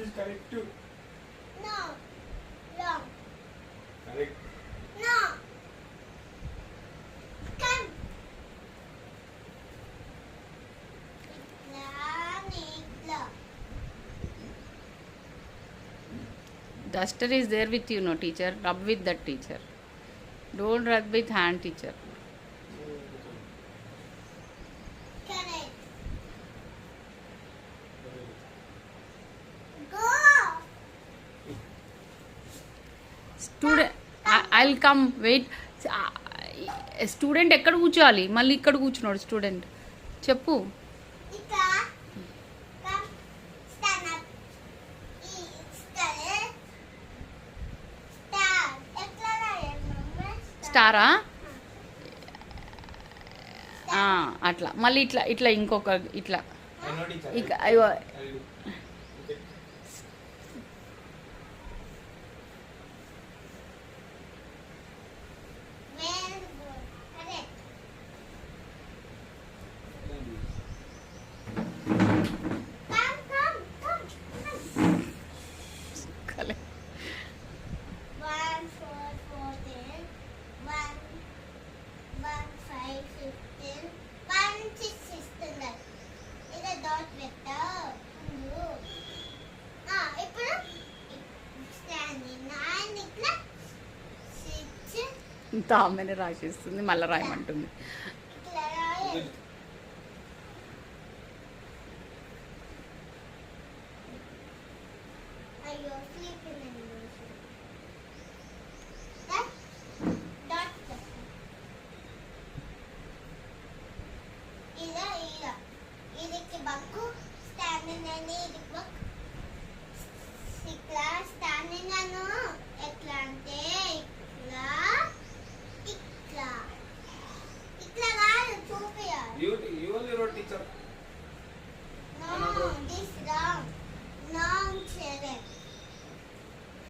is correct too. No. Wrong. Correct. No. Come. Itla. Duster is there with you, no teacher. Rub with that teacher. Don't rub with hand, teacher. Correct. Go. Student I will come wait. Student ఎక్కడ కూర్చోవాలి? మళ్ళీ ఇక్కడ కూర్చున్నాడు student. చెప్పు. Ika. Come. Stand up. Star. Star. Etla mama. స్టారా? అట్లా మళ్ళీ ఇట్లా ఇట్లా ఇంకొక ఇట్లా I know teacher. ఇక అయ్యో I'll do. Okay. Very good. Correct. Come. కలే. 1, 4, 14. 1, 5, 15. 1, 6 ఇస్తుంది. ఇది డాట్ పెట్టావు. ఇప్పుడు స్టాండింగ్ 9 ఇట్లా 6 ఇంత ఆమెనే రాసేస్తుంది, మళ్ళీ రాయమంటుంది. ఇట్లా రాయాలి.